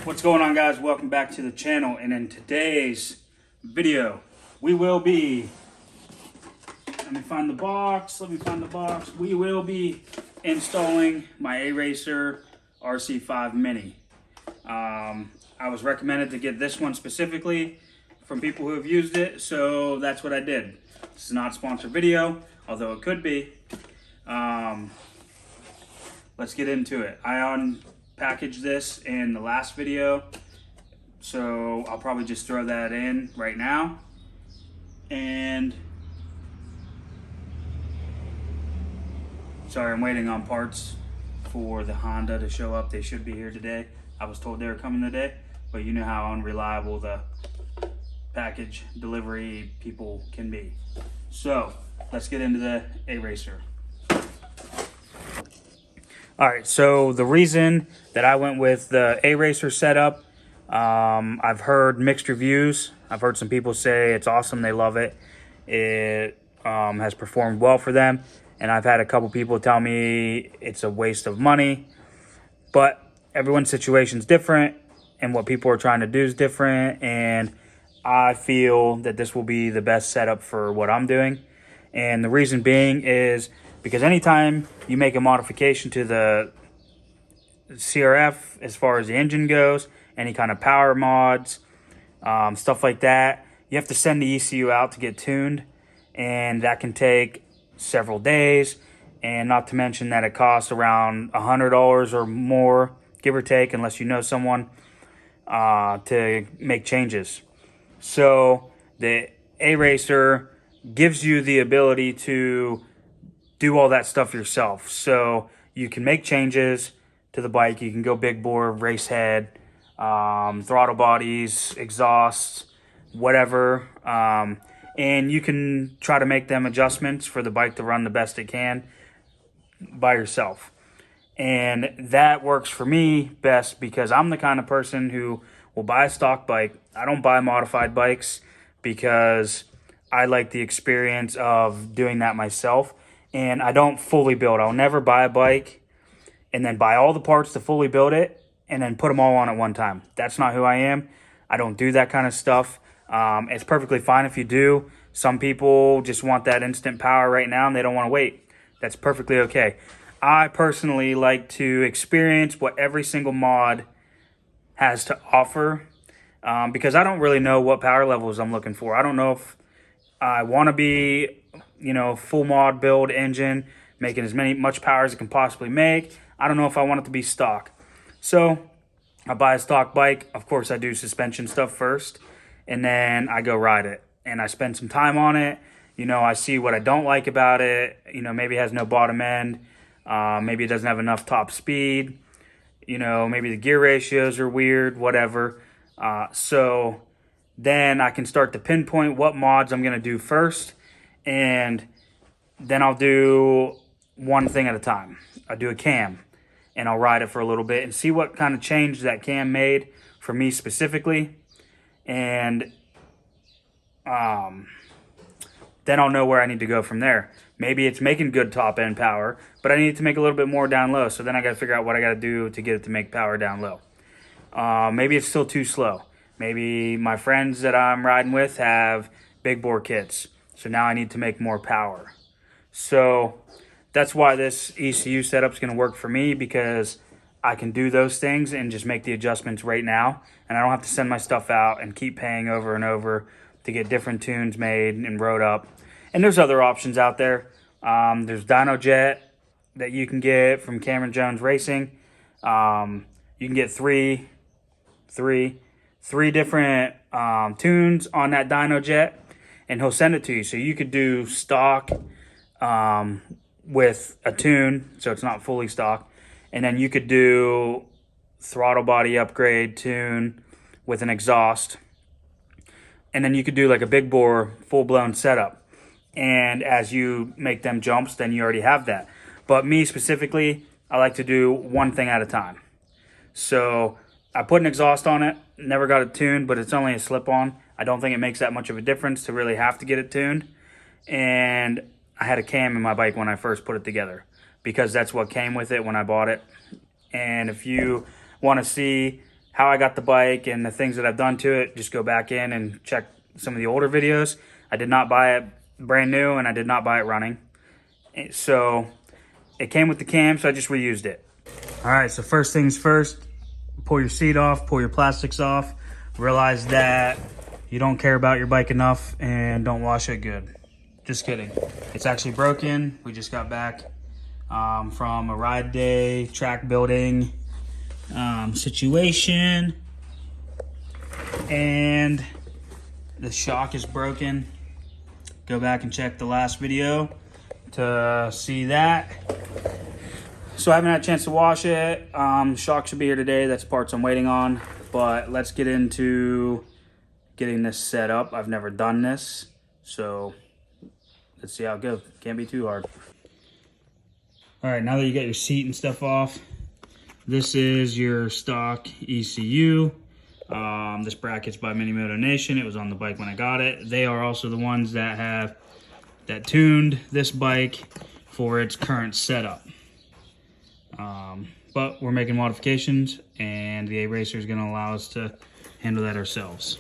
What's going on, guys? Welcome back to the channel, and in today's video we will be let me find the box we will be installing my Aracer RC5 Mini. I was recommended to get this one specifically from people who have used it, so that's what I did. This is not a sponsored video, although it could be. Let's get into it. I unpackaged this in the last video, so I'll probably just throw that in right now. And sorry, I'm waiting on parts for the Honda to show up. They should be here today. I was told they were coming today, but you know how unreliable the package delivery people can be. So let's get into the Aracer. All right, so the reason that I went with the Aracer setup, I've heard mixed reviews. I've heard some people say it's awesome, they love it. It has performed well for them. And I've had a couple people tell me it's a waste of money. But everyone's situation is different, and what people are trying to do is different. And I feel that this will be the best setup for what I'm doing. And the reason being is because anytime you make a modification to the CRF as far as the engine goes, any kind of power mods, stuff like that, you have to send the ECU out to get tuned, and that can take several days, and not to mention that it costs around $100 or more, give or take, unless you know someone, to make changes. So the Aracer gives you the ability to do all that stuff yourself. So you can make changes to the bike. You can go big bore, race head, throttle bodies, exhausts, whatever. And you can try to make them adjustments for the bike to run the best it can by yourself. And that works for me best because I'm the kind of person who will buy a stock bike. I don't buy modified bikes because I like the experience of doing that myself. And I don't fully build. I'll never buy a bike and then buy all the parts to fully build it and then put them all on at one time. That's not who I am. I don't do that kind of stuff. It's perfectly fine if you do. Some people just want that instant power right now and they don't want to wait. That's perfectly okay. I personally like to experience what every single mod has to offer, because I don't really know what power levels I'm looking for. I don't know if I want to be, full mod build engine, making much power as it can possibly make. I don't know if I want it to be stock. So I buy a stock bike. Of course, I do suspension stuff first, and then I go ride it. And I spend some time on it. I see what I don't like about it. Maybe it has no bottom end. Maybe it doesn't have enough top speed. Maybe the gear ratios are weird, whatever. So then I can start to pinpoint what mods I'm going to do first. And then I'll do one thing at a time. I'll do a cam, and I'll ride it for a little bit and see what kind of change that cam made for me specifically. And then I'll know where I need to go from there. Maybe it's making good top end power, but I need to make a little bit more down low. So then I got to figure out what I got to do to get it to make power down low. Maybe it's still too slow. Maybe my friends that I'm riding with have big bore kits. So now I need to make more power. So that's why this ECU setup is going to work for me, because I can do those things and just make the adjustments right now. And I don't have to send my stuff out and keep paying over and over to get different tunes made and wrote up. And there's other options out there. There's DynoJet that you can get from Cameron Jones Racing. You can get three different tunes on that DynoJet, and he'll send it to you. So you could do stock with a tune, so it's not fully stock. And then you could do throttle body upgrade tune with an exhaust. And then you could do like a big bore full-blown setup. And as you make them jumps, then you already have that. But me specifically, I like to do one thing at a time. So I put an exhaust on it, never got it tuned, but it's only a slip-on. I don't think it makes that much of a difference to really have to get it tuned. And I had a cam in my bike when I first put it together, because that's what came with it when I bought it. And if you want to see how I got the bike and the things that I've done to it, just go back in and check some of the older videos. I did not buy it brand new, and I did not buy it running. So it came with the cam, so I just reused it. All right, so first things first, pull your seat off, pull your plastics off. Realize that you don't care about your bike enough, and don't wash it good. Just kidding. It's actually broken. We just got back from a ride day, track building situation, and the shock is broken. Go back and check the last video to see that. So I haven't had a chance to wash it. Shock should be here today. That's parts I'm waiting on. But let's get into getting this set up. I've never done this, so let's see how it goes. Can't be too hard. All right, now that you got your seat and stuff off, this is your stock ECU. This bracket's by Mini Moto Nation. It was on the bike when I got it. They are also the ones that tuned this bike for its current setup. But we're making modifications, and the Aracer is going to allow us to handle that ourselves.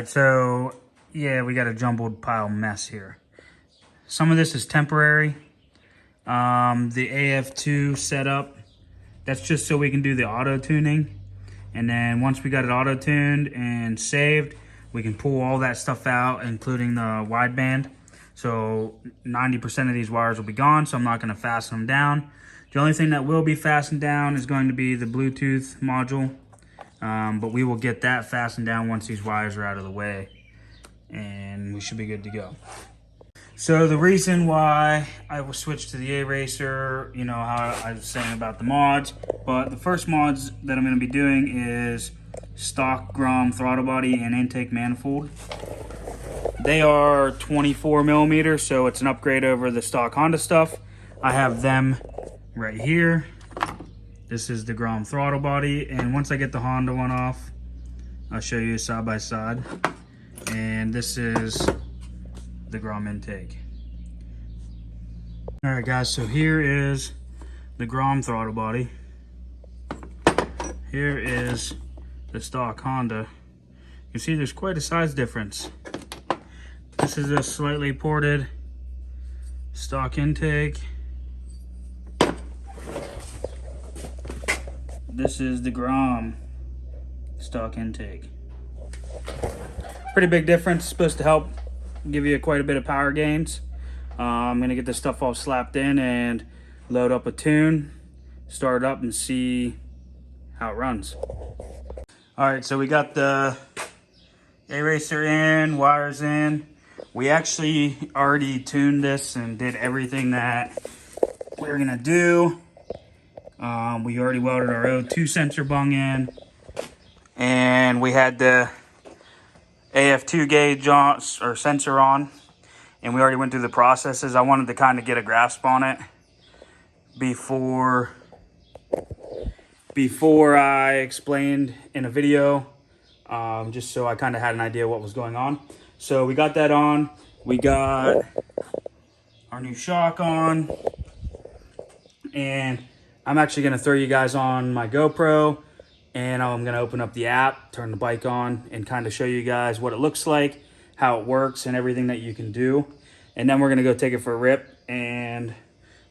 So yeah, we got a jumbled pile mess here. Some of this is temporary. The AF2 setup, that's just so we can do the auto tuning. And then once we got it auto tuned and saved, we can pull all that stuff out, including the wideband. So 90% of these wires will be gone, so I'm not gonna fasten them down. The only thing that will be fastened down is going to be the Bluetooth module. But we will get that fastened down once these wires are out of the way, and we should be good to go. So the reason why I will switch to the Aracer, you know how I was saying about the mods, but the first mods that I'm going to be doing is stock Grom throttle body and intake manifold. They are 24 millimeter, so it's an upgrade over the stock Honda stuff. I have them right here. This is the Grom throttle body, and once I get the Honda one off, I'll show you side by side. And this is the Grom intake. All right, guys, so here is the Grom throttle body. Here is the stock Honda. You see there's quite a size difference. This is a slightly ported stock intake. This is the Grom stock intake. Pretty big difference. Supposed to help give you quite a bit of power gains. I'm gonna get this stuff all slapped in and load up a tune, start it up and see how it runs. All right, so we got the Aracer in, wires in. We actually already tuned this and did everything that we were gonna do. We already welded our O2 sensor bung in, and we had the AF2 gauge on, or sensor on, and we already went through the processes. I wanted to kind of get a grasp on it before I explained in a video, just so I kind of had an idea what was going on. So we got that on. We got our new shock on, and I'm actually gonna throw you guys on my GoPro, and I'm gonna open up the app, turn the bike on, and kind of show you guys what it looks like, how it works, and everything that you can do. and then we're gonna go take it for a rip, and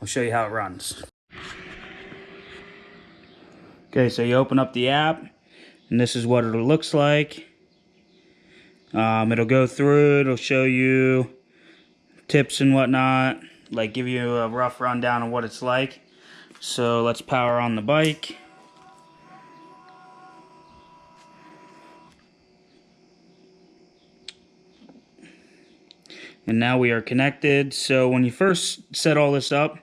I'll show you how it runs. Okay, so you open up the app, and this is what it looks like. It'll go through, it'll show you tips and whatnot, like give you a rough rundown of what it's like. So let's power on the bike. And now we are connected. So when you first set all this up,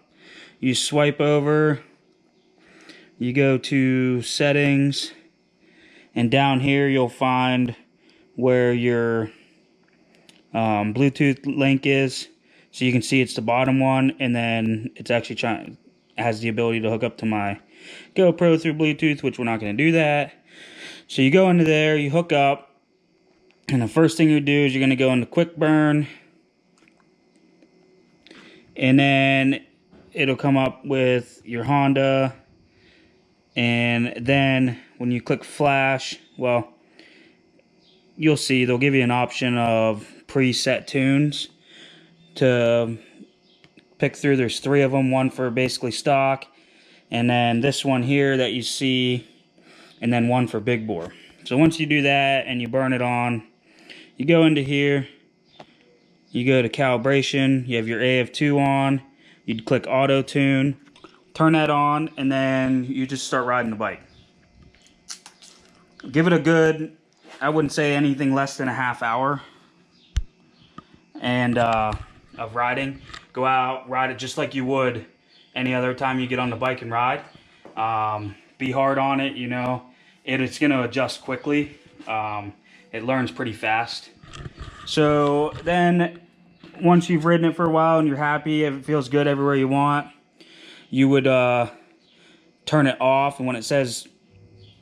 you swipe over, you go to settings, and down here you'll find where your Bluetooth link is. So you can see it's the bottom one, and then it's actually has the ability to hook up to my GoPro through Bluetooth, which we're not going to do that. So you go into there, you hook up, and the first thing you do is you're going to go into quick burn, and then it'll come up with your Honda, and then when you click flash, well, you'll see they'll give you an option of preset tunes to pick through. There's 3 of them, one for basically stock, and then this one here that you see, and then one for big bore. So once you do that and you burn it on, you go into here, you go to calibration, you have your AF2 on, you'd click auto tune, turn that on, and then you just start riding the bike. Give it a good, I wouldn't say anything less than a half hour and of riding. Go out, ride it just like you would any other time you get on the bike and ride. Be hard on it, you know. It's going to adjust quickly. It learns pretty fast. So then once you've ridden it for a while and you're happy, if it feels good everywhere you want, you would turn it off. And when it says,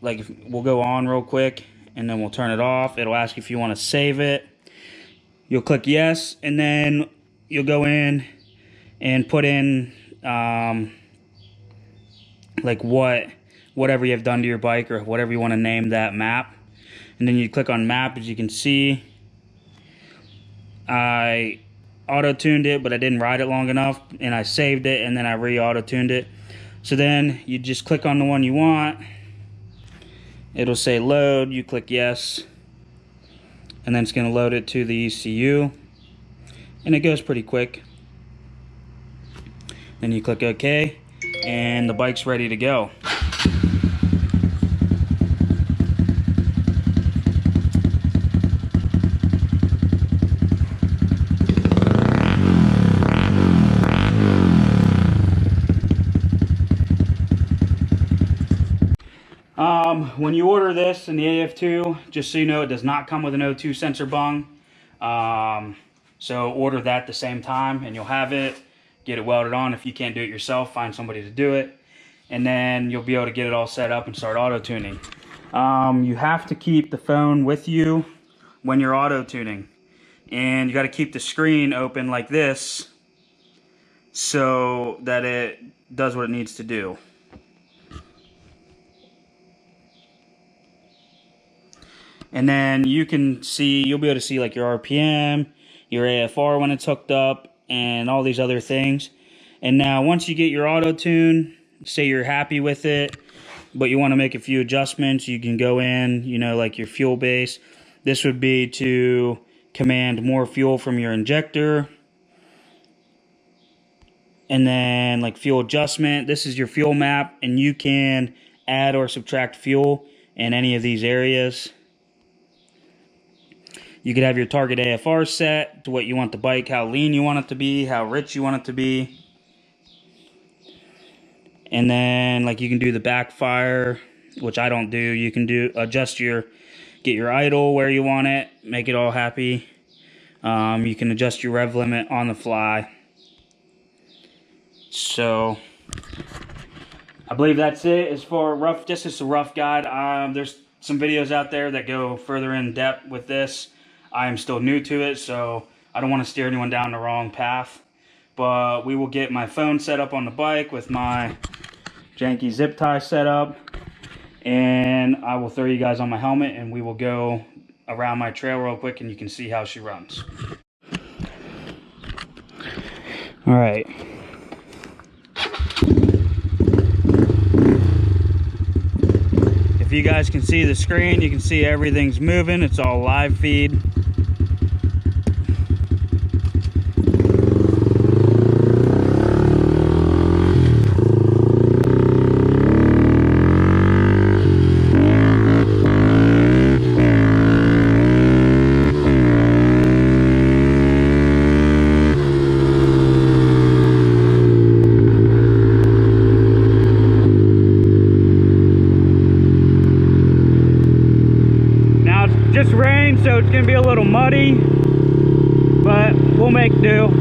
like, we'll go on real quick and then we'll turn it off, it'll ask if you want to save it. You'll click yes, and then you'll go in and put in like whatever you have done to your bike or whatever you want to name that map. And then you click on map. As you can see, I auto-tuned it, but I didn't ride it long enough, and I saved it, and then I re-auto-tuned it. So then you just click on the one you want. It'll say load, you click yes, and then it's going to load it to the ECU, and it goes pretty quick. Then you click OK, and the bike's ready to go. When you order this in the AF2, just so you know, it does not come with an O2 sensor bung. So order that at the same time and you'll have it. Get it welded on. If you can't do it yourself, find somebody to do it. And then you'll be able to get it all set up and start auto-tuning. You have to keep the phone with you when you're auto-tuning. And you got to keep the screen open like this so that it does what it needs to do. And then you can see, you'll be able to see like your RPM, your AFR when it's hooked up, and all these other things. And now once you get your auto tune, say you're happy with it, but you want to make a few adjustments, you can go in, you know, like your fuel base. This would be to command more fuel from your injector. And then like fuel adjustment, this is your fuel map, and you can add or subtract fuel in any of these areas. You could have your target AFR set to what you want the bike, how lean you want it to be, how rich you want it to be. And then like you can do the backfire, which I don't do. You can adjust get your idle where you want it, make it all happy. You can adjust your rev limit on the fly. So I believe that's it as far just as a rough guide. There's some videos out there that go further in depth with this. I am still new to it, so I don't want to steer anyone down the wrong path. But we will get my phone set up on the bike with my janky zip tie set up, and I will throw you guys on my helmet and we will go around my trail real quick and you can see how she runs. All right. If you guys can see the screen, you can see everything's moving. It's all live feed. Just rain, so it's gonna be a little muddy, but we'll make do.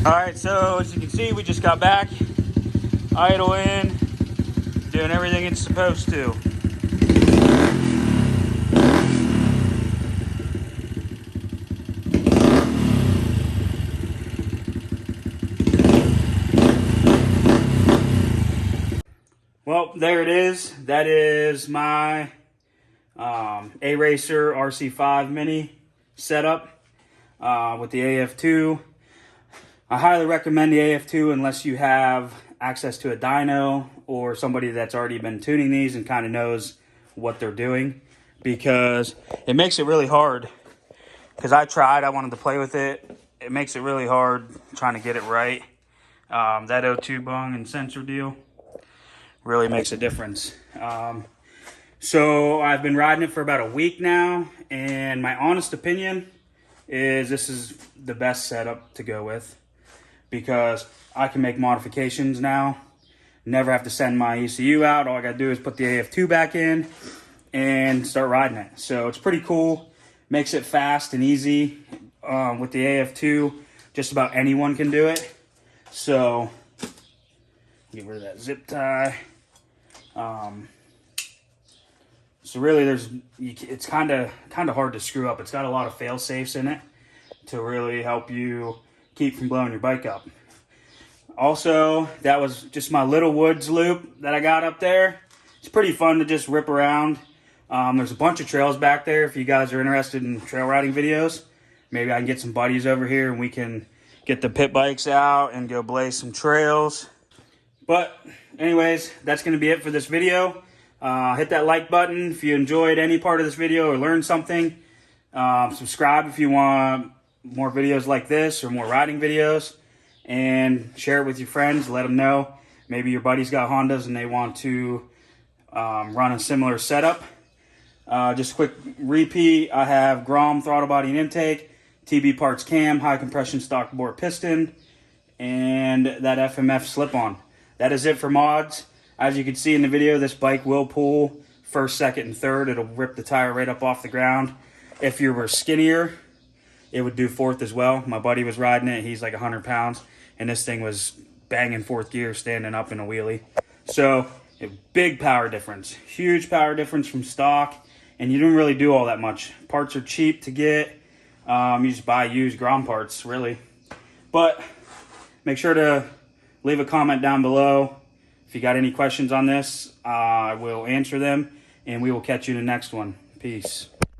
Alright, so as you can see, we just got back, idle in, doing everything it's supposed to. Well, there it is. That is my Aracer RC5 Mini setup with the AF2. I highly recommend the AF2 unless you have access to a dyno or somebody that's already been tuning these and kind of knows what they're doing, because it makes it really hard. Because I wanted to play with it. It makes it really hard trying to get it right. That O2 bung and sensor deal really makes a difference. So I've been riding it for about a week now, and my honest opinion is this is the best setup to go with, because I can make modifications now, never have to send my ECU out. All I gotta do is put the AF2 back in and start riding it. So it's pretty cool, makes it fast and easy. With the AF2, just about anyone can do it. So get rid of that zip tie. So really, it's kind of hard to screw up. It's got a lot of fail safes in it to really help you keep from blowing your bike up. Also, that was just my little woods loop that I got up there. It's pretty fun to just rip around. There's a bunch of trails back there if you guys are interested in trail riding videos. Maybe I can get some buddies over here and we can get the pit bikes out and go blaze some trails. But anyways, that's going to be it for this video. Hit that like button if you enjoyed any part of this video or learned something. Subscribe if you want more videos like this or more riding videos. And share it with your friends. Let them know. Maybe your buddy's got Hondas and they want to run a similar setup. Just a quick repeat. I have Grom throttle body and intake, TB parts cam, high compression stock bore piston, and that FMF slip-on. That is it for mods. As you can see in the video, this bike will pull first, second, and third. It'll rip the tire right up off the ground. If you were skinnier, it would do fourth as well. My buddy was riding it. He's like 100 pounds, and this thing was banging fourth gear, standing up in a wheelie. So, a big power difference. Huge power difference from stock, and you don't really do all that much. Parts are cheap to get. You just buy used Grom parts, really. But make sure to leave a comment down below. If you got any questions on this, I will answer them, and we will catch you in the next one. Peace.